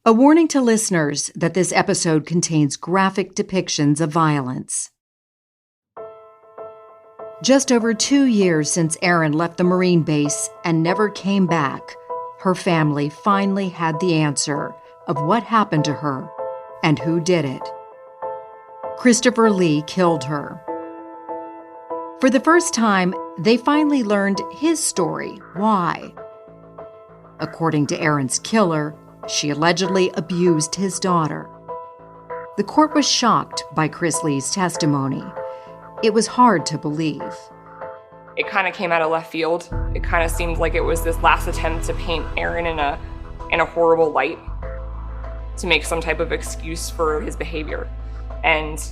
A warning to listeners that this episode contains graphic depictions of violence. Just over 2 years since Erin left the Marine base and never came back, her family finally had the answer of what happened to her and who did it. Christopher Lee killed her. For the first time, they finally learned his story. Why? According to Erin's killer, she allegedly abused his daughter. The court was shocked by Chris Lee's testimony. It was hard to believe. It kind of came out of left field. It kind of seemed like it was this last attempt to paint Erin in a horrible light, to make some type of excuse for his behavior. And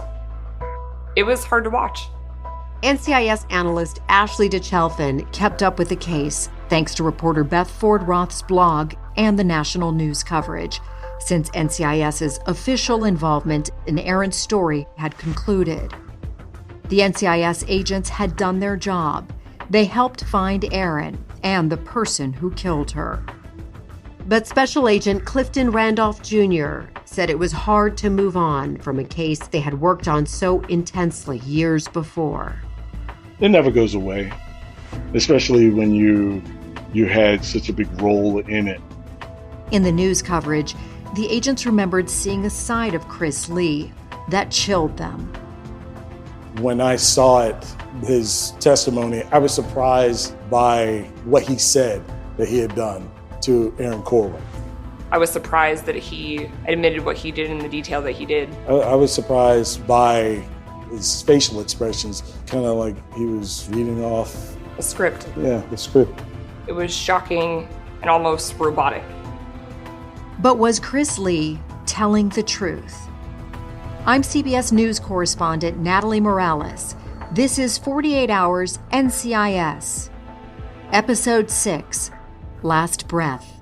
it was hard to watch. NCIS analyst Ashley DeChelfin kept up with the case thanks to reporter Beth Ford Roth's blog and the national news coverage, since NCIS's official involvement in Erin's story had concluded. The NCIS agents had done their job. They helped find Erin and the person who killed her. But Special Agent Clifton Randolph Jr. said it was hard to move on from a case they had worked on so intensely years before. It never goes away, especially when you had such a big role in it. In the news coverage, the agents remembered seeing a side of Chris Lee that chilled them. When I saw it, his testimony, I was surprised by what he said that he had done to Erin Corwin. I was surprised that he admitted what he did in the detail that he did. I was surprised by his facial expressions, kind of like he was reading off a script. Yeah, the script. It was shocking and almost robotic. But was Chris Lee telling the truth? I'm CBS News correspondent Natalie Morales. This is 48 Hours NCIS. Episode 6, Last Breath.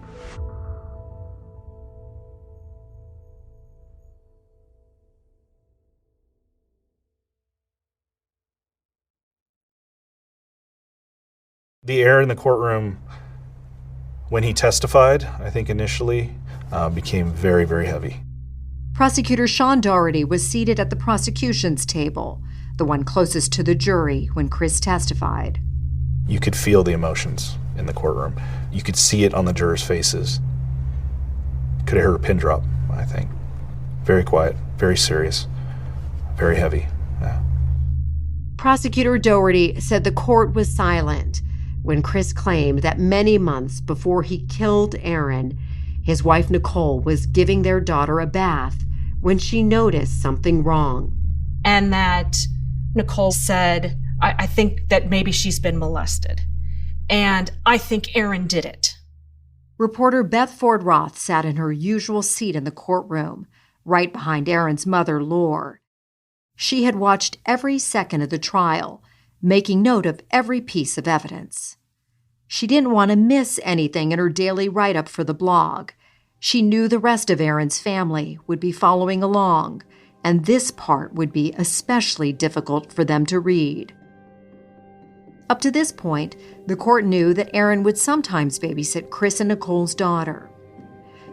The air in the courtroom when he testified, I think initially, became very, very heavy. Prosecutor Sean Daugherty was seated at the prosecution's table, the one closest to the jury when Chris testified. You could feel the emotions in the courtroom. You could see it on the jurors' faces. Could have heard a pin drop, I think. Very quiet, very serious, very heavy. Yeah. Prosecutor Daugherty said the court was silent when Chris claimed that many months before he killed Erin, his wife Nicole was giving their daughter a bath when she noticed something wrong. And that Nicole said, I think that maybe she's been molested. And I think Erin did it. Reporter Beth Ford Roth sat in her usual seat in the courtroom, right behind Erin's mother, Lore. She had watched every second of the trial, making note of every piece of evidence. She didn't want to miss anything in her daily write-up for the blog. She knew the rest of Erin's family would be following along, and this part would be especially difficult for them to read. Up to this point, the court knew that Erin would sometimes babysit Chris and Nicole's daughter.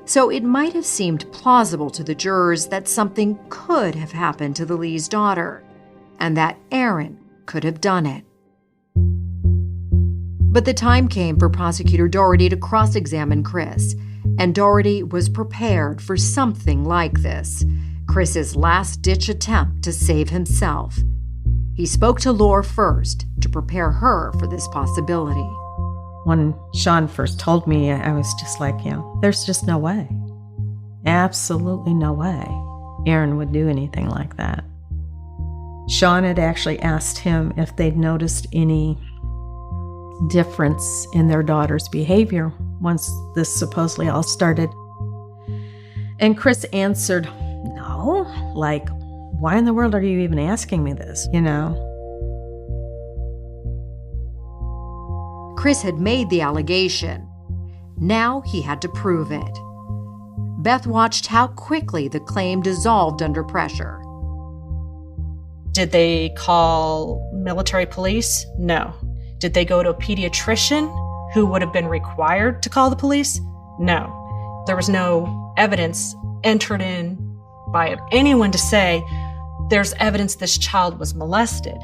So it might have seemed plausible to the jurors that something could have happened to the Lee's daughter, and that Erin could have done it. But the time came for Prosecutor Daugherty to cross-examine Chris, and Daugherty was prepared for something like this, Chris's last-ditch attempt to save himself. He spoke to Lore first to prepare her for this possibility. When Sean first told me, I was just like, there's just no way. Absolutely no way Erin would do anything like that. Sean had actually asked him if they'd noticed any difference in their daughter's behavior once this supposedly all started. And Chris answered, no, like, why in the world are you even asking me this, Chris had made the allegation. Now he had to prove it. Beth watched how quickly the claim dissolved under pressure. Did they call military police? No. Did they go to a pediatrician who would have been required to call the police? No. There was no evidence entered in by anyone to say there's evidence this child was molested.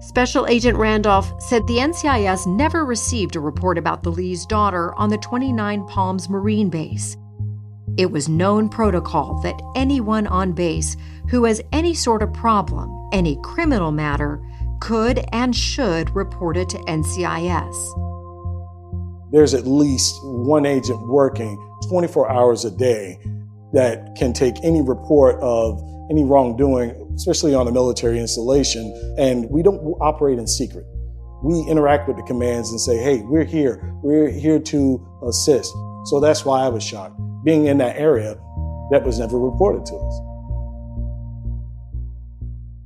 Special Agent Randolph said the NCIS never received a report about the Lee's daughter on the 29 Palms Marine Base. It was known protocol that anyone on base who has any sort of problem, any criminal matter, could and should report it to NCIS. There's at least one agent working 24 hours a day that can take any report of any wrongdoing, especially on a military installation, and we don't operate in secret. We interact with the commands and say, hey, we're here to assist. So that's why I was shocked. Being in that area, that was never reported to us.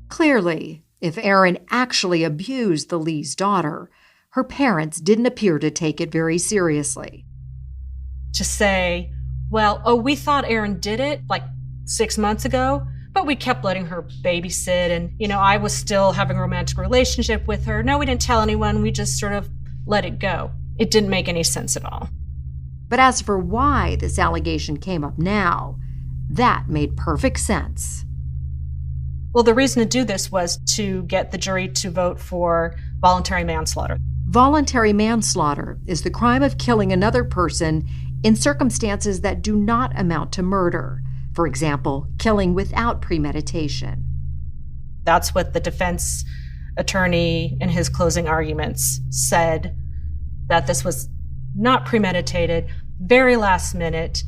Clearly, if Erin actually abused the Lee's daughter, her parents didn't appear to take it very seriously. To say, well, we thought Erin did it like 6 months ago, but we kept letting her babysit and, I was still having a romantic relationship with her. No, we didn't tell anyone. We just sort of let it go. It didn't make any sense at all. But as for why this allegation came up now, that made perfect sense. Well, the reason to do this was to get the jury to vote for voluntary manslaughter. Voluntary manslaughter is the crime of killing another person in circumstances that do not amount to murder. For example, killing without premeditation. That's what the defense attorney in his closing arguments said, that this was not premeditated, very last minute.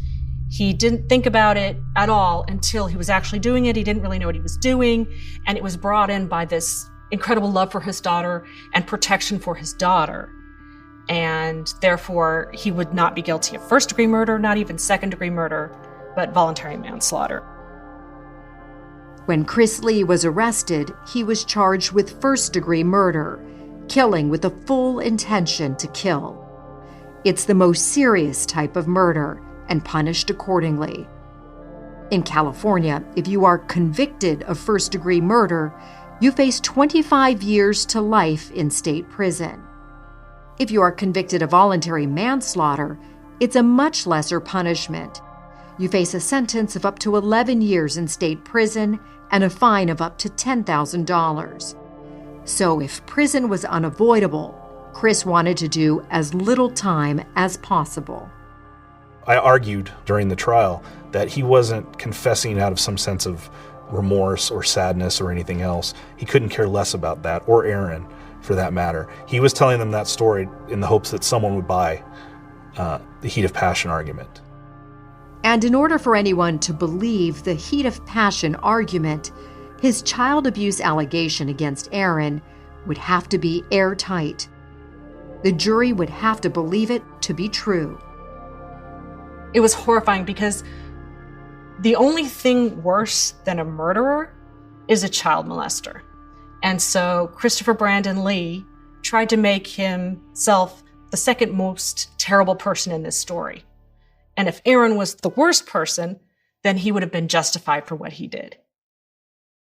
He didn't think about it at all until he was actually doing it. He didn't really know what he was doing, and it was brought in by this incredible love for his daughter and protection for his daughter. And therefore, he would not be guilty of first-degree murder, not even second-degree murder, but voluntary manslaughter. When Chris Lee was arrested, he was charged with first-degree murder, killing with a full intention to kill. It's the most serious type of murder and punished accordingly. In California, if you are convicted of first-degree murder, you face 25 years to life in state prison. If you are convicted of voluntary manslaughter, it's a much lesser punishment. You face a sentence of up to 11 years in state prison and a fine of up to $10,000. So if prison was unavoidable, Chris wanted to do as little time as possible. I argued during the trial that he wasn't confessing out of some sense of remorse or sadness or anything else. He couldn't care less about that, or Erin, for that matter. He was telling them that story in the hopes that someone would buy the heat of passion argument. And in order for anyone to believe the heat of passion argument, his child abuse allegation against Erin would have to be airtight. The jury would have to believe it to be true. It was horrifying because the only thing worse than a murderer is a child molester. And so Christopher Brandon Lee tried to make himself the second most terrible person in this story. And if Erin was the worst person, then he would have been justified for what he did.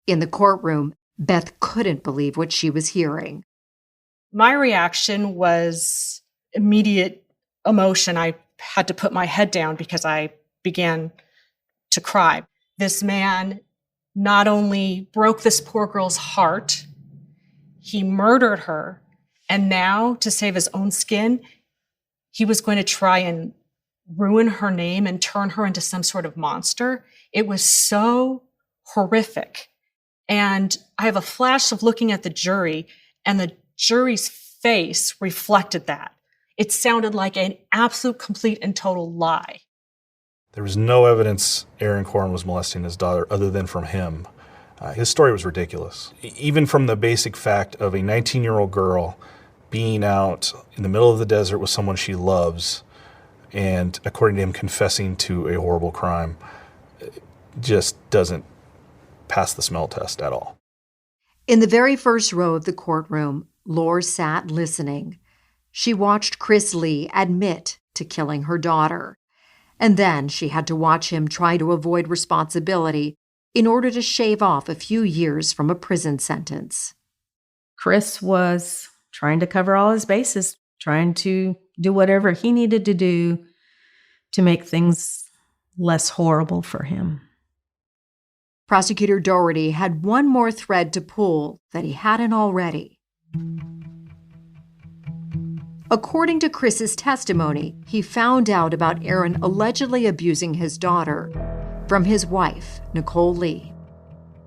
In the courtroom, Beth couldn't believe what she was hearing. My reaction was immediate emotion. I had to put my head down because I began to cry. This man not only broke this poor girl's heart, he murdered her, and now, to save his own skin, he was going to try and ruin her name and turn her into some sort of monster. It was so horrific. And I have a flash of looking at the jury, and the jury's face reflected that. It sounded like an absolute, complete, and total lie. There was no evidence Erin Corrin was molesting his daughter other than from him. His story was ridiculous. Even from the basic fact of a 19-year-old girl being out in the middle of the desert with someone she loves, and according to him, confessing to a horrible crime, just doesn't pass the smell test at all. In the very first row of the courtroom, Lore sat listening. She watched Chris Lee admit to killing her daughter. And then she had to watch him try to avoid responsibility in order to shave off a few years from a prison sentence. Chris was trying to cover all his bases, trying to do whatever he needed to do to make things less horrible for him. Prosecutor Daugherty had one more thread to pull that he hadn't already. According to Chris's testimony, he found out about Erin allegedly abusing his daughter from his wife, Nicole Lee.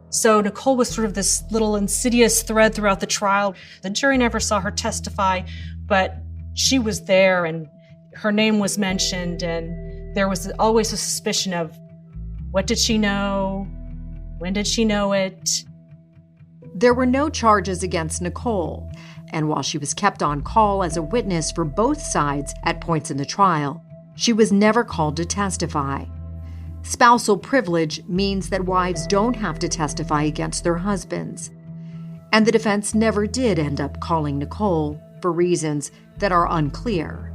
So Nicole was sort of this little insidious thread throughout the trial. The jury never saw her testify, but she was there and her name was mentioned, and there was always a suspicion of what did she know? When did she know it? There were no charges against Nicole, and while she was kept on call as a witness for both sides at points in the trial, she was never called to testify. Spousal privilege means that wives don't have to testify against their husbands, and the defense never did end up calling Nicole for reasons that are unclear.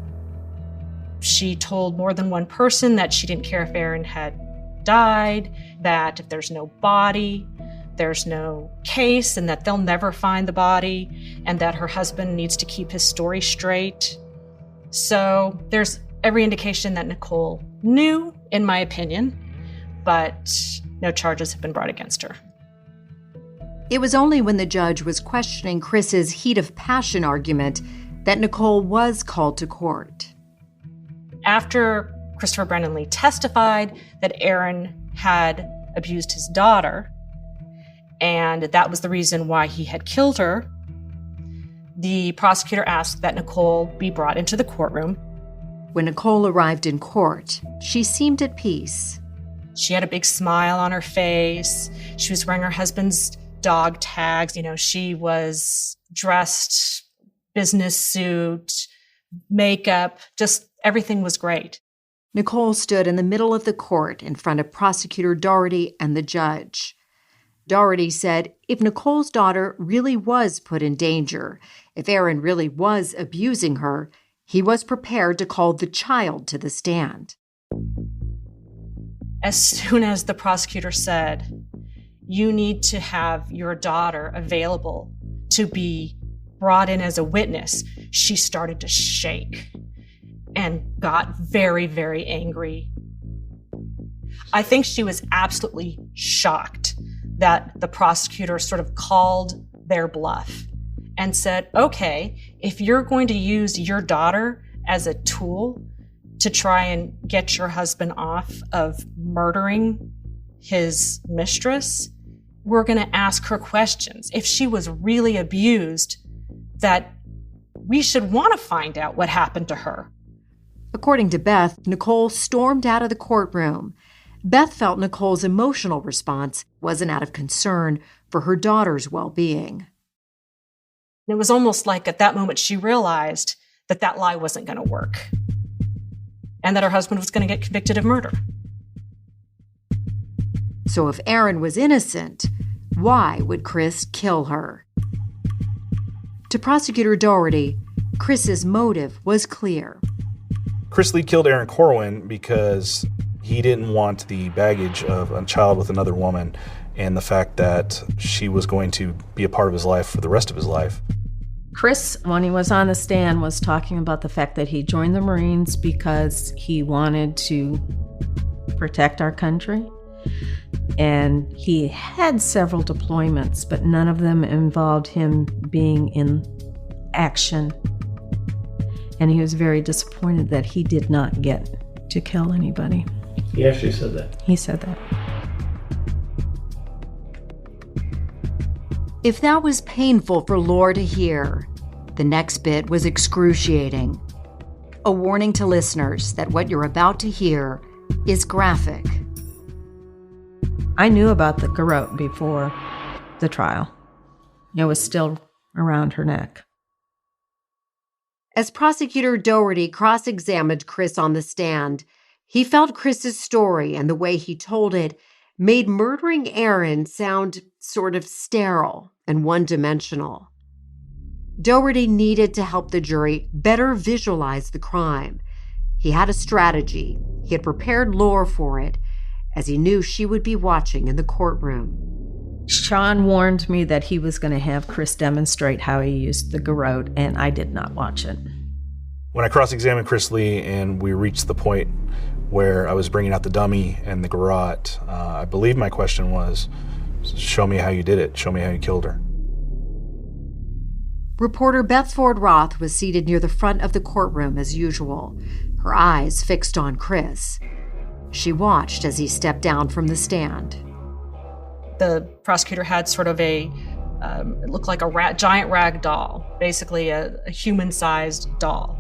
She told more than one person that she didn't care if Erin had died, that if there's no body, there's no case, and that they'll never find the body, and that her husband needs to keep his story straight. So there's every indication that Nicole knew, in my opinion, but no charges have been brought against her. It was only when the judge was questioning Chris's heat of passion argument that Nicole was called to court. After Christopher Brennan Lee testified that Erin had abused his daughter, and that was the reason why he had killed her, the prosecutor asked that Nicole be brought into the courtroom. When Nicole arrived in court, she seemed at peace. She had a big smile on her face. She was wearing her husband's dog tags. She was dressed, business suit, makeup, just everything was great. Nicole stood in the middle of the court in front of Prosecutor Daugherty and the judge. Daugherty said if Nicole's daughter really was put in danger, if Erin really was abusing her, he was prepared to call the child to the stand. As soon as the prosecutor said, you need to have your daughter available to be brought in as a witness, she started to shake and got very, very angry. I think she was absolutely shocked that the prosecutor sort of called their bluff and said, okay, if you're going to use your daughter as a tool to try and get your husband off of murdering his mistress, we're going to ask her questions. If she was really abused, that we should want to find out what happened to her. According to Beth, Nicole stormed out of the courtroom. Beth felt Nicole's emotional response wasn't out of concern for her daughter's well-being. It was almost like at that moment she realized that that lie wasn't going to work and that her husband was going to get convicted of murder. So if Erin was innocent, why would Chris kill her? To Prosecutor Daugherty, Chris's motive was clear. Chris Lee killed Erin Corwin because he didn't want the baggage of a child with another woman and the fact that she was going to be a part of his life for the rest of his life. Chris, when he was on the stand, was talking about the fact that he joined the Marines because he wanted to protect our country. And he had several deployments, but none of them involved him being in action. And he was very disappointed that he did not get to kill anybody. He actually said that. He said that. If that was painful for Lore to hear, the next bit was excruciating. A warning to listeners that what you're about to hear is graphic. I knew about the garrote before the trial. It was still around her neck. As Prosecutor Daugherty cross-examined Chris on the stand, he felt Chris's story and the way he told it made murdering Erin sound sort of sterile and one-dimensional. Daugherty needed to help the jury better visualize the crime. He had a strategy. He had prepared Lore for it, as he knew she would be watching in the courtroom. Sean warned me that he was going to have Chris demonstrate how he used the garrote, and I did not watch it. When I cross-examined Chris Lee and we reached the point where I was bringing out the dummy and the garrote. I believe my question was, show me how you did it. Show me how you killed her. Reporter Beth Ford Roth was seated near the front of the courtroom as usual, her eyes fixed on Chris. She watched as he stepped down from the stand. The prosecutor had sort of it looked like a giant rag doll, basically a human-sized doll.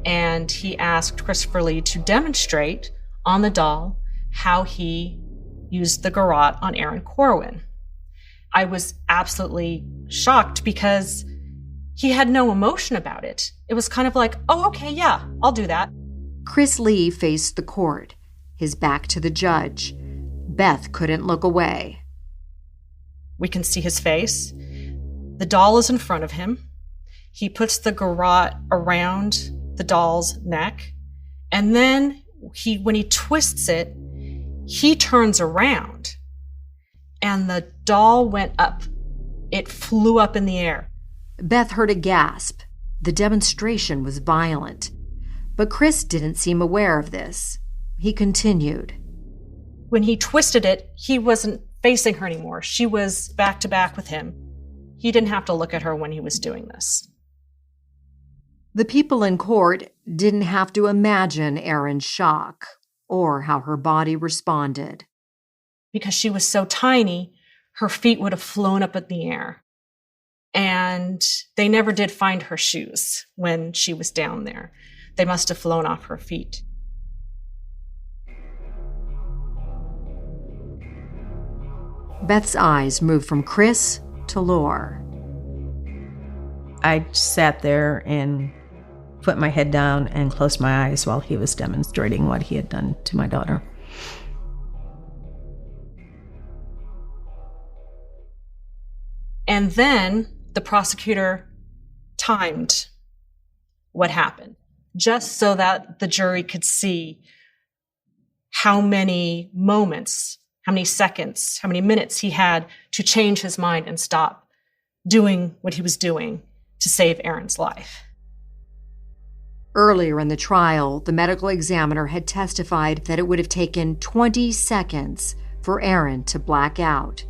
And he asked Christopher Lee to demonstrate on the doll how he used the garrote on Erin Corwin. I was absolutely shocked because he had no emotion about it. It was kind of like, oh, okay, yeah, I'll do that. Chris Lee faced the court, his back to the judge. Beth couldn't look away. We can see his face. The doll is in front of him. He puts the garrote around the doll's neck. And then when he twists it, he turns around. And the doll went up. It flew up in the air. Beth heard a gasp. The demonstration was violent. But Chris didn't seem aware of this. He continued. When he twisted it, he wasn't facing her anymore. She was back to back with him. He didn't have to look at her when he was doing this. The people in court didn't have to imagine Erin's shock or how her body responded. Because she was so tiny, her feet would have flown up in the air. And they never did find her shoes when she was down there. They must have flown off her feet. Beth's eyes moved from Chris to Lore. I sat there and put my head down and closed my eyes while he was demonstrating what he had done to my daughter. And then the prosecutor timed what happened, just so that the jury could see how many moments, how many seconds, how many minutes he had to change his mind and stop doing what he was doing to save Erin's life. Earlier in the trial, the medical examiner had testified that it would have taken 20 seconds for Erin to black out,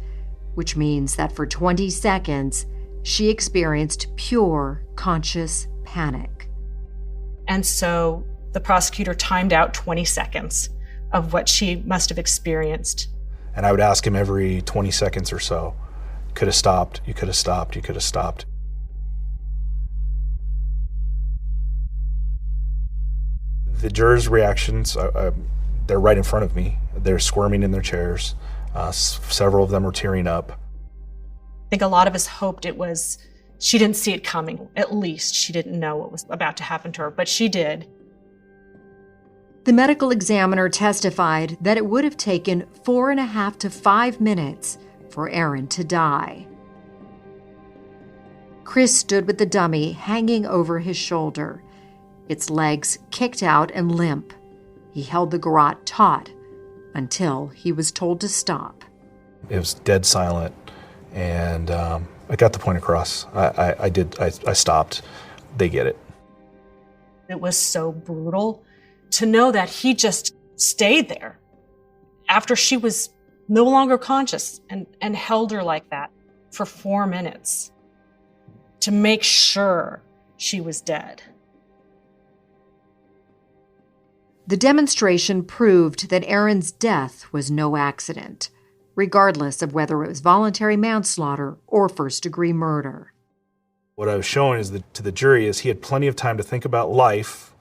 which means that for 20 seconds, she experienced pure conscious panic. And so the prosecutor timed out 20 seconds of what she must have experienced. And I would ask him every 20 seconds or so, could have stopped, you could have stopped, you could have stopped. The jurors' reactions, they're right in front of me. They're squirming in their chairs. Several of them were tearing up. I think a lot of us hoped it was, she didn't see it coming. At least she didn't know what was about to happen to her, but she did. The medical examiner testified that it would have taken 4.5 to 5 minutes for Erin to die. Chris stood with the dummy hanging over his shoulder, its legs kicked out and limp. He held the garrote taut until he was told to stop. It was dead silent, and I got the point across. I stopped. They get it. It was so brutal to know that he just stayed there after she was no longer conscious and held her like that for 4 minutes to make sure she was dead. The demonstration proved that Erin's death was no accident, regardless of whether it was voluntary manslaughter or first-degree murder. What I was showing to the jury is he had plenty of time to think about life,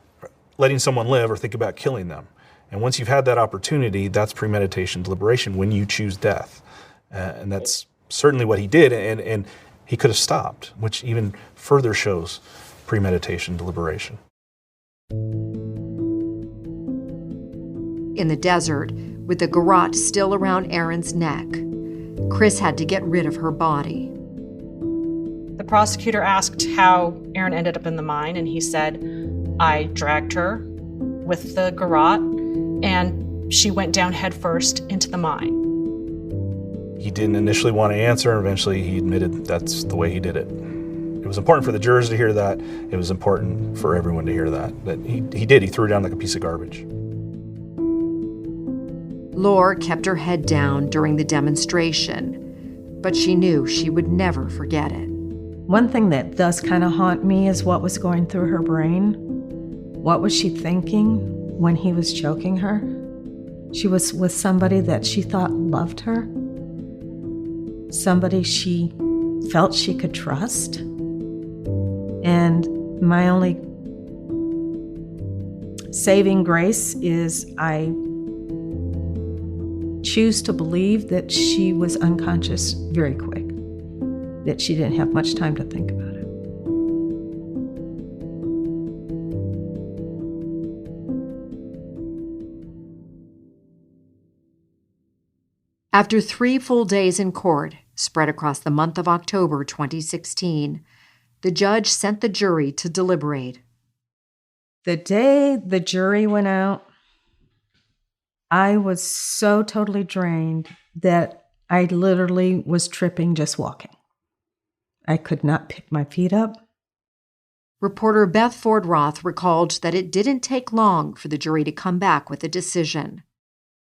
letting someone live, or think about killing them. And once you've had that opportunity, that's premeditation deliberation when you choose death. And that's certainly what he did, and he could have stopped, which even further shows premeditation deliberation. In the desert, with the garrote still around Erin's neck, Chris had to get rid of her body. The prosecutor asked how Erin ended up in the mine, and he said, I dragged her with the garrote, and she went down headfirst into the mine. He didn't initially want to answer, and eventually he admitted that's the way he did it. It was important for the jurors to hear that. It was important for everyone to hear that he did. He threw down like a piece of garbage. Laura kept her head down during the demonstration, but she knew she would never forget it. One thing that does kind of haunt me is what was going through her brain. What was she thinking when he was choking her? She was with somebody that she thought loved her, somebody she felt she could trust. And my only saving grace is I choose to believe that she was unconscious very quick, that she didn't have much time to think about it. After 3 full days in court, spread across the month of October 2016, the judge sent the jury to deliberate. The day the jury went out, I was so totally drained that I literally was tripping just walking. I could not pick my feet up. Reporter Beth Ford Roth recalled that it didn't take long for the jury to come back with a decision.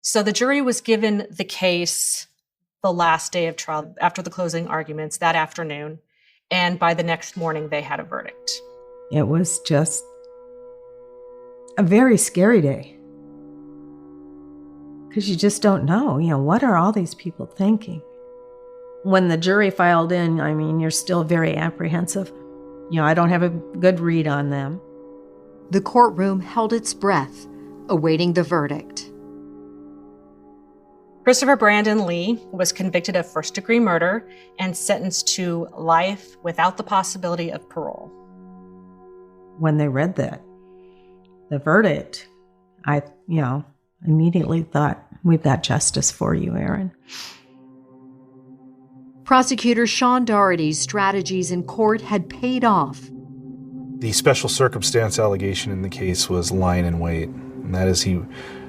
So the jury was given the case the last day of trial after the closing arguments that afternoon, and by the next morning they had a verdict. It was just a very scary day because you just don't know, what are all these people thinking? When the jury filed in, you're still very apprehensive. I don't have a good read on them. The courtroom held its breath, awaiting the verdict. Christopher Brandon Lee was convicted of first-degree murder and sentenced to life without the possibility of parole. When they read the verdict, I immediately thought, we've got justice for you, Erin. Prosecutor Sean Daugherty's strategies in court had paid off. The special circumstance allegation in the case was lying in wait, and that is he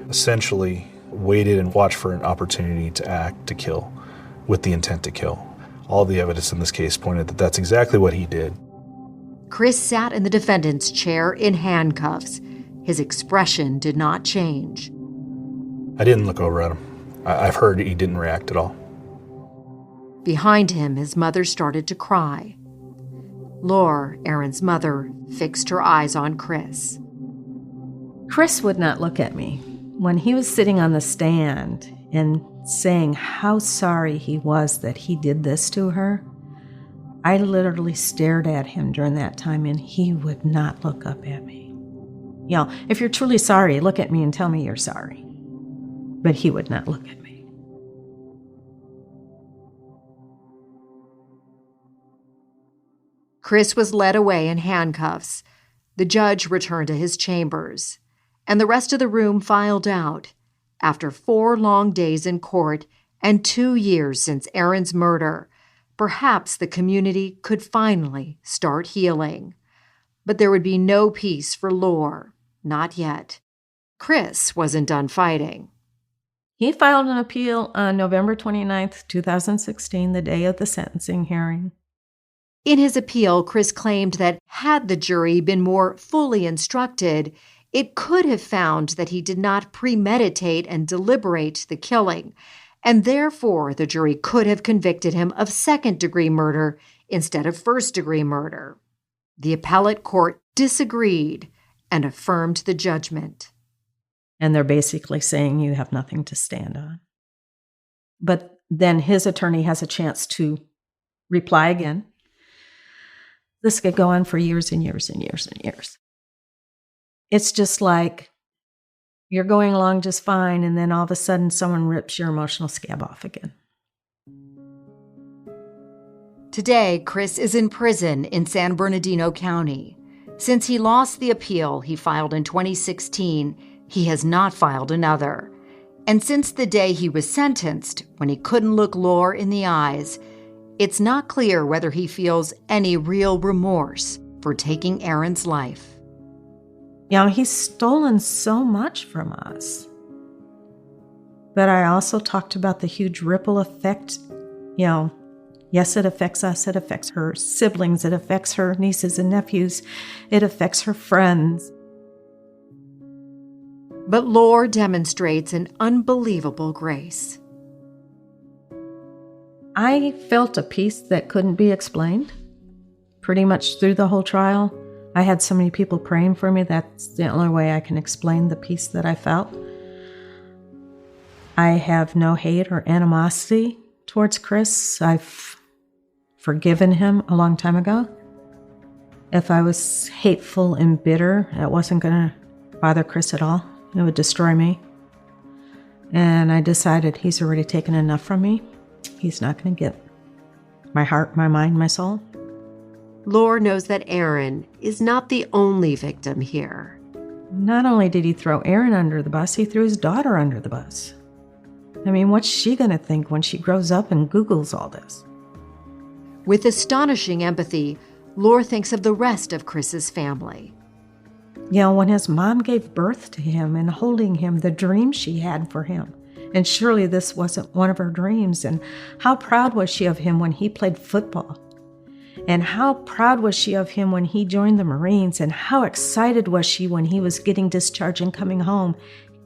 essentially waited and watched for an opportunity to act, to kill, with the intent to kill. All the evidence in this case pointed that that's exactly what he did. Chris sat in the defendant's chair in handcuffs. His expression did not change. I didn't look over at him. I've heard he didn't react at all. Behind him, his mother started to cry. Laura, Erin's mother, fixed her eyes on Chris. Chris would not look at me. When he was sitting on the stand and saying how sorry he was that he did this to her, I literally stared at him during that time, and he would not look up at me. If you're truly sorry, look at me and tell me you're sorry. But he would not look at me. Chris was led away in handcuffs. The judge returned to his chambers, and the rest of the room filed out. After 4 long days in court and 2 years since Erin's murder, perhaps the community could finally start healing. But there would be no peace for Laura, not yet. Chris wasn't done fighting. He filed an appeal on November 29th, 2016, the day of the sentencing hearing. In his appeal, Chris claimed that had the jury been more fully instructed, it could have found that he did not premeditate and deliberate the killing, and therefore the jury could have convicted him of second-degree murder instead of first-degree murder. The appellate court disagreed and affirmed the judgment. And they're basically saying you have nothing to stand on. But then his attorney has a chance to reply again. This could go on for years and years and years and years. It's just like you're going along just fine, and then all of a sudden someone rips your emotional scab off again. Today, Chris is in prison in San Bernardino County. Since he lost the appeal he filed in 2016, he has not filed another. And since the day he was sentenced, when he couldn't look Laura in the eyes, it's not clear whether he feels any real remorse for taking Erin's life. He's stolen so much from us. But I also talked about the huge ripple effect. Yes, it affects us. It affects her siblings. It affects her nieces and nephews. It affects her friends. But Lore demonstrates an unbelievable grace. I felt a peace that couldn't be explained. Pretty much through the whole trial, I had so many people praying for me. That's the only way I can explain the peace that I felt. I have no hate or animosity towards Chris. I've forgiven him a long time ago. If I was hateful and bitter, it wasn't going to bother Chris at all. It would destroy me. And I decided he's already taken enough from me. He's not going to get my heart, my mind, my soul. Lore knows that Erin is not the only victim here. Not only did he throw Erin under the bus, he threw his daughter under the bus. I mean, what's she going to think when she grows up and Googles all this? With astonishing empathy, Lore thinks of the rest of Chris's family. You know, when his mom gave birth to him and holding him, the dream she had for him. And surely this wasn't one of her dreams. And how proud was she of him when he played football? And how proud was she of him when he joined the Marines? And how excited was she when he was getting discharged and coming home?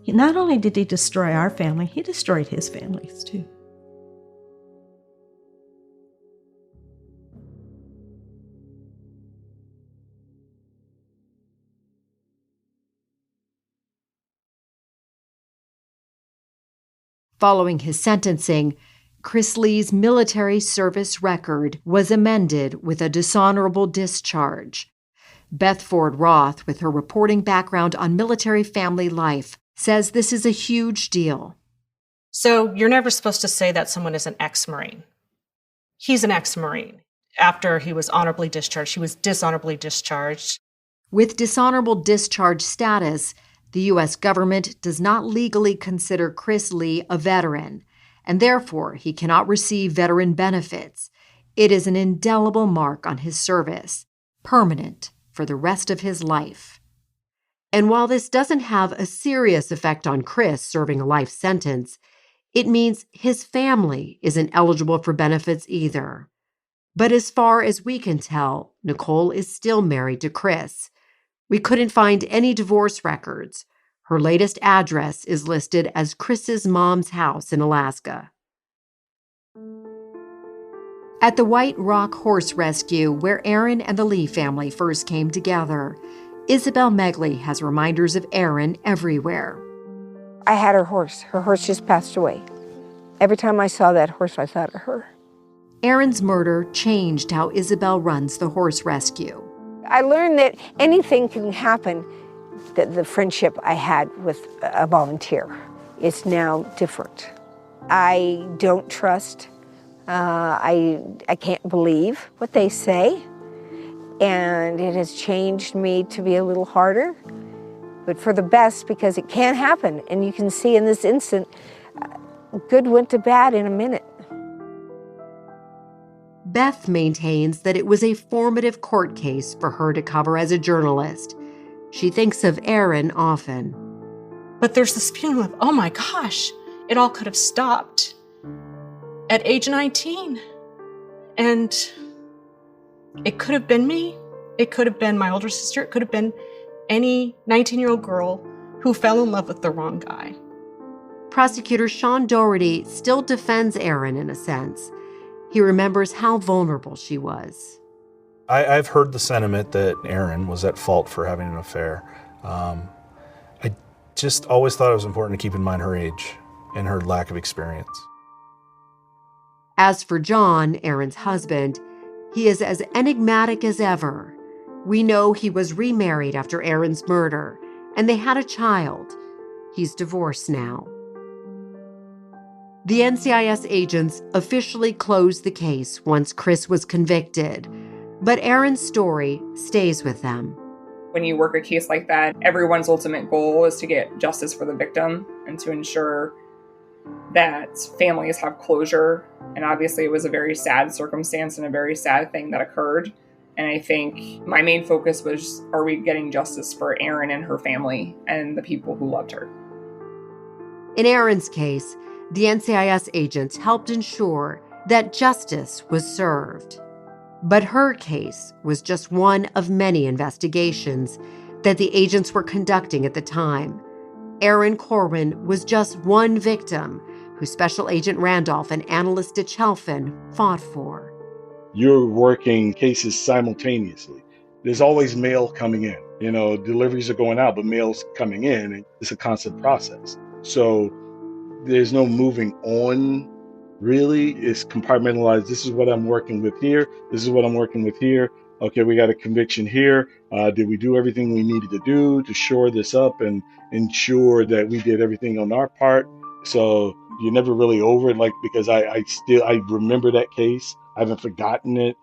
Not only did he destroy our family, he destroyed his families too. Following his sentencing, Chris Lee's military service record was amended with a dishonorable discharge. Beth Ford Roth, with her reporting background on military family life, says this is a huge deal. So you're never supposed to say that someone is an ex-Marine. He's an ex-Marine. After he was honorably discharged, he was dishonorably discharged. With dishonorable discharge status, the U.S. government does not legally consider Chris Lee a veteran, and therefore he cannot receive veteran benefits. It is an indelible mark on his service, permanent for the rest of his life. And while this doesn't have a serious effect on Chris serving a life sentence, it means his family isn't eligible for benefits either. But as far as we can tell, Nicole is still married to Chris. We couldn't find any divorce records. Her latest address is listed as Chris's mom's house in Alaska. At the White Rock Horse Rescue, where Erin and the Lee family first came together, Isabel Megley has reminders of Erin everywhere. I had her horse. Her horse just passed away. Every time I saw that horse, I thought of her. Erin's murder changed how Isabel runs the horse rescue. I learned that anything can happen. The friendship I had with a volunteer is now different. I don't trust. I can't believe what they say. And it has changed me to be a little harder, but for the best, because it can happen. And you can see in this instant, good went to bad in a minute. Beth maintains that it was a formative court case for her to cover as a journalist. She thinks of Erin often. But there's this feeling of, oh my gosh, it all could have stopped at age 19. And it could have been me. It could have been my older sister. It could have been any 19-year-old girl who fell in love with the wrong guy. Prosecutor Sean Daugherty still defends Erin in a sense. He remembers how vulnerable she was. I've heard the sentiment that Erin was at fault for having an affair. I just always thought it was important to keep in mind her age and her lack of experience. As for John, Erin's husband, he is as enigmatic as ever. We know he was remarried after Erin's murder, and they had a child. He's divorced now. The NCIS agents officially closed the case once Chris was convicted, but Erin's story stays with them. When you work a case like that, everyone's ultimate goal is to get justice for the victim and to ensure that families have closure. And obviously it was a very sad circumstance and a very sad thing that occurred. And I think my main focus was, are we getting justice for Erin and her family and the people who loved her? In Erin's case, the NCIS agents helped ensure that justice was served. But her case was just one of many investigations that the agents were conducting at the time. Erin Corwin was just one victim who Special Agent Randolph and Analyst DeChelfin fought for. You're working cases simultaneously. There's always mail coming in. Deliveries are going out, but mail's coming in. And it's a constant process. So there's no moving on, really. It's compartmentalized. This is what I'm working with here. This is what I'm working with here. Okay, we got a conviction here. Did we do everything we needed to do to shore this up and ensure that we did everything on our part? So you're never really over it, because I remember that case. I haven't forgotten it.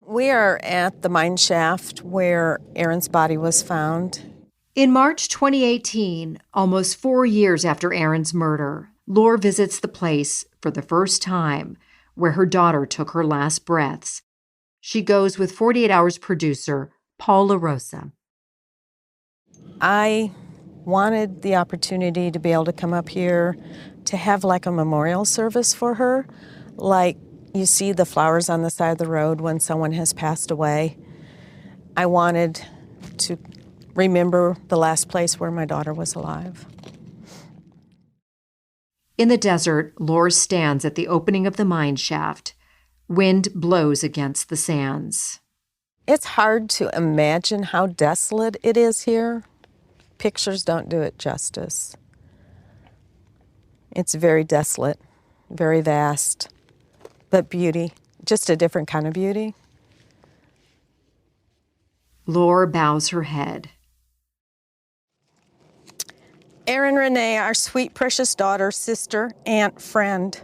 We are at the mine shaft where Erin's body was found. In March 2018, almost 4 years after Erin's murder, Lore visits the place for the first time where her daughter took her last breaths. She goes with 48 Hours producer Paul LaRosa. I wanted the opportunity to be able to come up here to have like a memorial service for her, like you see the flowers on the side of the road when someone has passed away. I wanted to remember the last place where my daughter was alive. In the desert, Lore stands at the opening of the mine shaft. Wind blows against the sands. It's hard to imagine how desolate it is here. Pictures don't do it justice. It's very desolate, very vast, but beauty, just a different kind of beauty. Lore bows her head. Erin Renee, our sweet, precious daughter, sister, aunt, friend.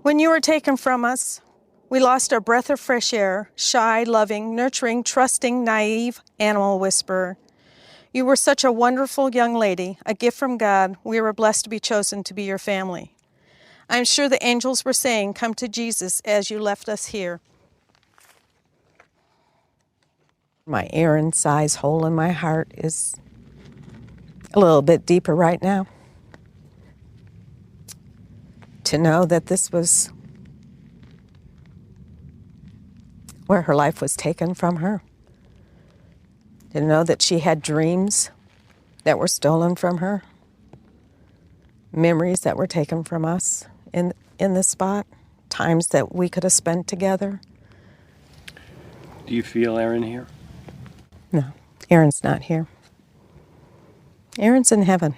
When you were taken from us, we lost our breath of fresh air, shy, loving, nurturing, trusting, naive animal whisperer. You were such a wonderful young lady, a gift from God. We were blessed to be chosen to be your family. I'm sure the angels were saying, come to Jesus as you left us here. My Erin-sized hole in my heart is a little bit deeper right now. To know that this was where her life was taken from her. To know that she had dreams that were stolen from her. Memories that were taken from us in this spot. Times that we could have spent together. Do you feel Erin here? No, Erin's not here. Erin's in heaven.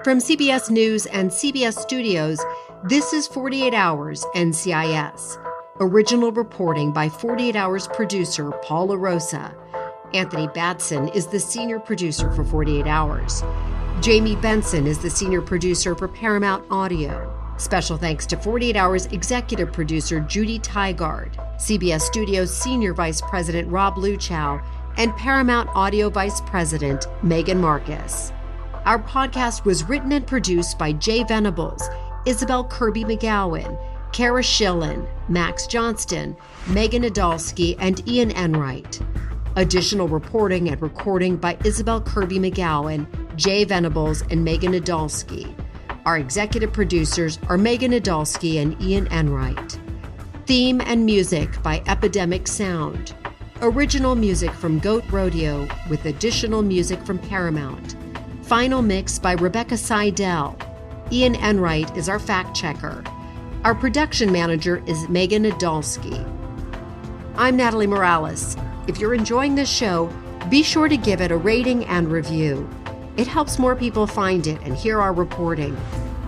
From CBS News and CBS Studios, this is 48 Hours NCIS. Original reporting by 48 Hours producer Paul LaRosa. Anthony Batson is the senior producer for 48 Hours. Jamie Benson is the senior producer for Paramount Audio. Special thanks to 48 Hours executive producer Judy Tygard, CBS Studios senior vice president Rob Luchow, and Paramount Audio vice president Megan Marcus. Our podcast was written and produced by Jay Venables, Isabel Kirby McGowan, Kara Schillen, Max Johnston, Megan Nadolski, and Ian Enright. Additional reporting and recording by Isabel Kirby McGowan, Jay Venables, and Megan Nadolski. Our executive producers are Megan Nadolski and Ian Enright. Theme and music by Epidemic Sound. Original music from Goat Rodeo with additional music from Paramount. Final mix by Rebecca Seidel. Ian Enright is our fact checker. Our production manager is Megan Nadolski. I'm Natalie Morales. If you're enjoying this show, be sure to give it a rating and review. It helps more people find it and hear our reporting.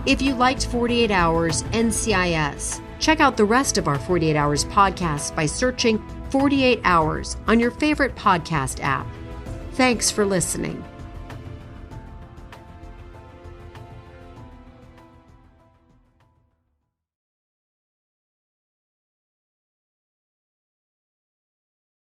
If you liked 48 Hours NCIS, check out the rest of our 48 Hours podcasts by searching 48 Hours on your favorite podcast app. Thanks for listening.